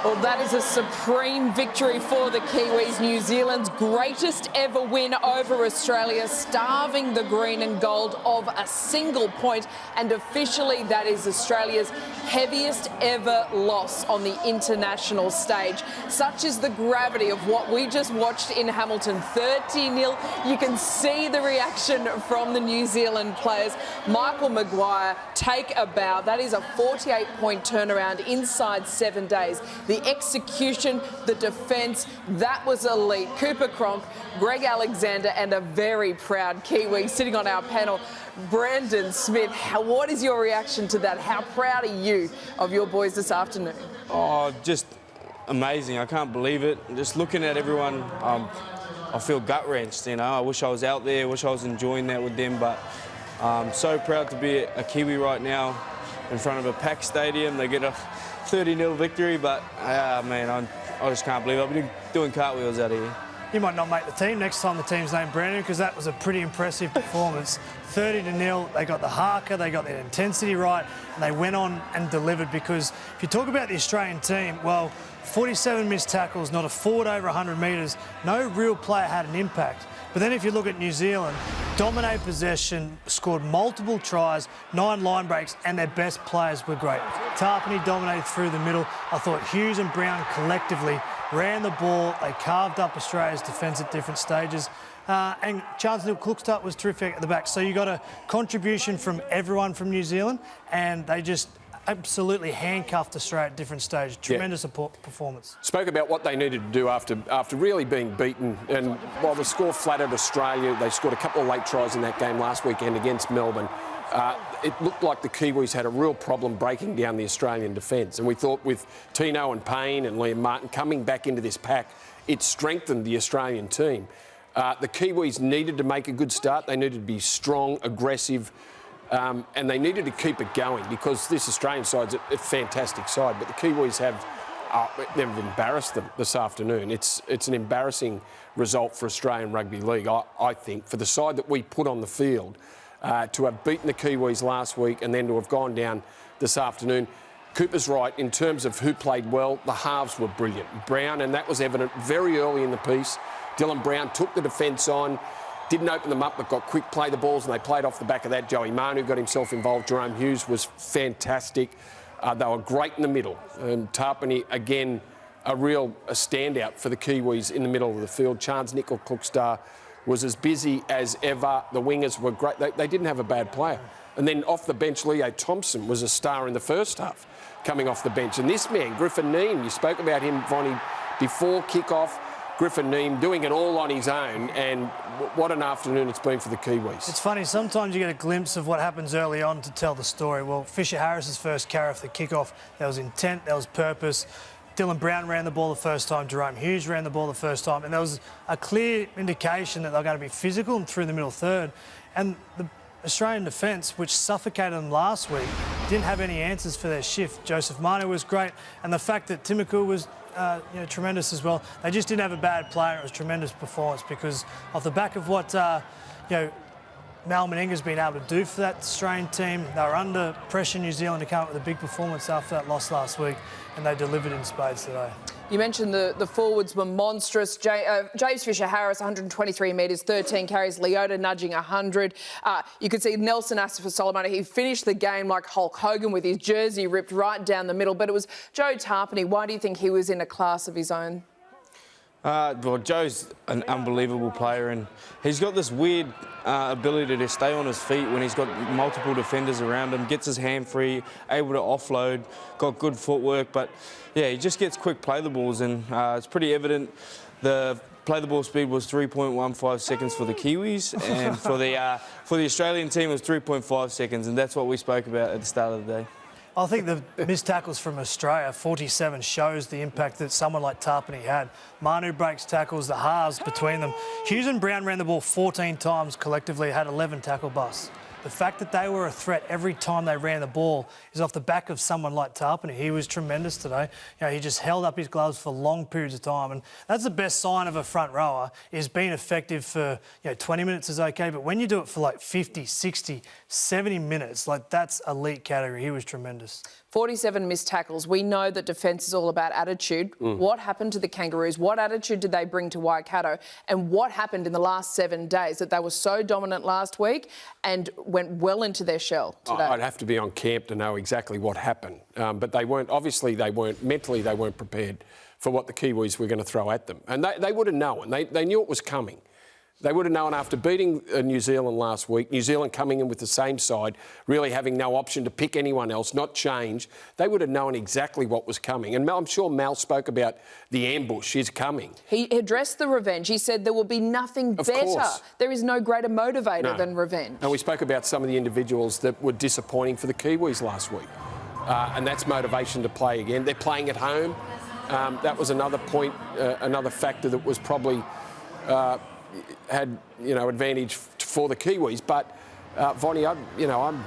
Well, that is a supreme victory for the Kiwis. New Zealand's greatest ever win over Australia, starving the green and gold of a single point. And officially, that is Australia's heaviest ever loss on the international stage. Such is the gravity of what we just watched in Hamilton, 30-0. You can see the reaction from the New Zealand players. Michael Maguire, take a bow. That is a 48-point turnaround inside 7 days. The execution, the defence, that was elite. Cooper Cronk, Greg Alexander and a very proud Kiwi sitting on our panel, Brandon Smith. What is your reaction to that? How proud are you of your boys this afternoon? Oh, just amazing. I can't believe it. Just looking at everyone, I feel gut-wrenched, you know. I wish I was out there, wish I was enjoying that with them, but I'm so proud to be a Kiwi right now in front of a packed stadium. They get a 30-0 victory, but man, I just can't believe it. I've been doing cartwheels out of here. You might not make the team next time the team's named Brandon, because that was a pretty impressive performance. 30-0, they got the haka, they got their intensity right, and they went on and delivered. Because if you talk about the Australian team, well, 47 missed tackles, not a forward over 100 metres, no real player had an impact. But then if you look at New Zealand, dominated possession, scored multiple tries, 9 line breaks, and their best players were great. Tarpany dominated through the middle. I thought Hughes and Brown collectively ran the ball. They carved up Australia's defence at different stages. And Charnze Nicoll-Klokstad was terrific at the back. So you got a contribution from everyone from New Zealand, and they just absolutely handcuffed Australia at different stages. Tremendous performance. Spoke about what they needed to do after really being beaten. And while the score flattered Australia, they scored a couple of late tries in that game last weekend against Melbourne. It looked like the Kiwis had a real problem breaking down the Australian defence. And we thought with Tino and Payne and Liam Martin coming back into this pack, it strengthened the Australian team. The Kiwis needed to make a good start. They needed to be strong, aggressive, and they needed to keep it going, because this Australian side's a fantastic side, but the Kiwis they've embarrassed them this afternoon. It's an embarrassing result for Australian Rugby League, I think, for the side that we put on the field, to have beaten the Kiwis last week and then to have gone down this afternoon. Cooper's right, in terms of who played well, the halves were brilliant. Brown, and that was evident very early in the piece. Dylan Brown took the defence on, didn't open them up, but got quick play the balls, and they played off the back of that. Joey Manu got himself involved. Jerome Hughes was fantastic. They were great in the middle. And Tarpany, again, a standout for the Kiwis in the middle of the field. Charnze Nicoll-Klokstad was as busy as ever. The wingers were great. They didn't have a bad player. And then off the bench, Leo Thompson was a star in the first half, coming off the bench. And this man, Griffin Neame, you spoke about him, Vonnie, before kick-off. Griffin Neame doing it all on his own, and what an afternoon it's been for the Kiwis. It's funny, sometimes you get a glimpse of what happens early on to tell the story. Well, Fisher Harris's first carry off the kick-off, there was intent, there was purpose. Dylan Brown ran the ball the first time, Jerome Hughes ran the ball the first time, and there was a clear indication that they're going to be physical and through the middle third. And the Australian defence, which suffocated them last week, didn't have any answers for their shift. Joseph Manu was great, and the fact that Timoko was tremendous as well. They just didn't have a bad player. It was a tremendous performance, because off the back of what Mal Meninga's been able to do for that Australian team, they were under pressure, New Zealand, to come up with a big performance after that loss last week, and they delivered in spades today. You mentioned the forwards were monstrous. James Fisher-Harris, 123 metres, 13 carries. Leota nudging 100. You could see Nelson Asofa-Solomona. He finished the game like Hulk Hogan with his jersey ripped right down the middle. But it was Joe Tarpany. Why do you think he was in a class of his own? Well, Joe's an unbelievable player, and he's got this weird ability to stay on his feet when he's got multiple defenders around him, gets his hand free, able to offload, got good footwork, but yeah, he just gets quick play the balls, and it's pretty evident the play the ball speed was 3.15 seconds for the Kiwis, and for the Australian team it was 3.5 seconds, and that's what we spoke about at the start of the day. I think the missed tackles from Australia, 47, shows the impact that someone like Tarpany had. Manu breaks tackles, the halves between them. Hughes and Brown ran the ball 14 times collectively, had 11 tackle busts. The fact that they were a threat every time they ran the ball is off the back of someone like Tarpany. He was tremendous today. He just held up his gloves for long periods of time, and that's the best sign of a front rower, is being effective for 20 minutes is okay, but when you do it for like 50, 60, 70 minutes, like that's elite category. He was tremendous. 47 missed tackles. We know that defence is all about attitude. What happened to the Kangaroos? What attitude did they bring to Waikato? And what happened in the last 7 days that they were so dominant last week and went well into their shell today? I'd have to be on camp to know exactly what happened. But they weren't mentally prepared for what the Kiwis were going to throw at them. And they would have known. They knew it was coming. They would have known after beating New Zealand last week, New Zealand coming in with the same side, really having no option to pick anyone else, not change. They would have known exactly what was coming. And I'm sure Mal spoke about the ambush is coming. He addressed the revenge. He said there will be nothing better. Course. There is no greater motivator than revenge. And we spoke about some of the individuals that were disappointing for the Kiwis last week. And that's motivation to play again. They're playing at home. That was another point, another factor that was probably... had, advantage for the Kiwis. But, Vonnie, I'm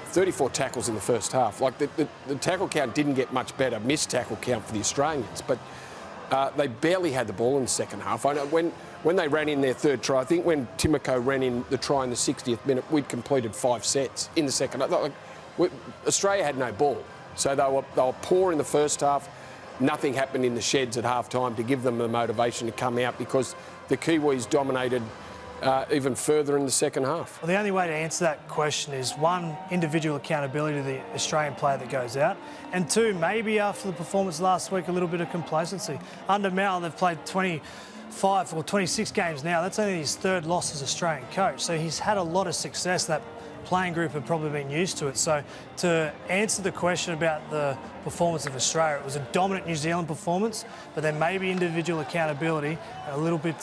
34 tackles in the first half. Like, the tackle count didn't get much better, missed tackle count for the Australians. But they barely had the ball in the second half. I know when they ran in their third try, I think when Timoko ran in the try in the 60th minute, we'd completed 5 sets in the second half. Australia had no ball. So they were poor in the first half. Nothing happened in the sheds at half-time to give them the motivation to come out because the Kiwis dominated even further in the second half. Well, the only way to answer that question is, one, individual accountability to the Australian player that goes out, and two, maybe after the performance last week, a little bit of complacency. Under Mal, they've played 25 or 26 games now. That's only his third loss as Australian coach. So he's had a lot of success. That playing group have probably been used to it. So to answer the question about the performance of Australia, it was a dominant New Zealand performance, but then maybe individual accountability and a little bit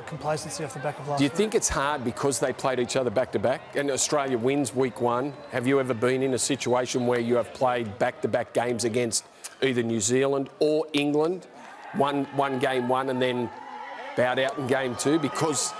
complacency off the back of last week. Do you think it's hard because they played each other back-to-back and Australia wins week 1? Have you ever been in a situation where you have played back-to-back games against either New Zealand or England, won game 1 and then bowed out in game 2 because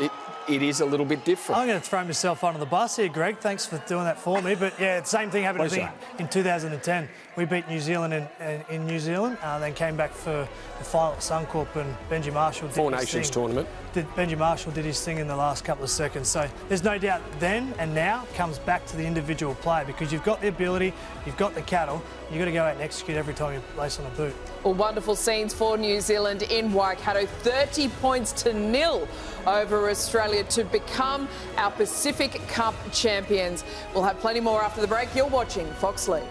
it is a little bit different? I'm going to throw myself under the bus here, Greg. Thanks for doing that for me. But, yeah, the same thing happened to me in 2010. We beat New Zealand in New Zealand, then came back for the final at Suncorp, and Benji Marshall did Four his Nations thing. tournament. Benji Marshall did his thing in the last couple of seconds. So there's no doubt then and now comes back to the individual player, because you've got the ability, you've got the cattle, you've got to go out and execute every time you lace on a boot. Well, wonderful scenes for New Zealand in Waikato. 30 points to 0 over Australia to become our Pacific Cup champions. We'll have plenty more after the break. You're watching Fox League.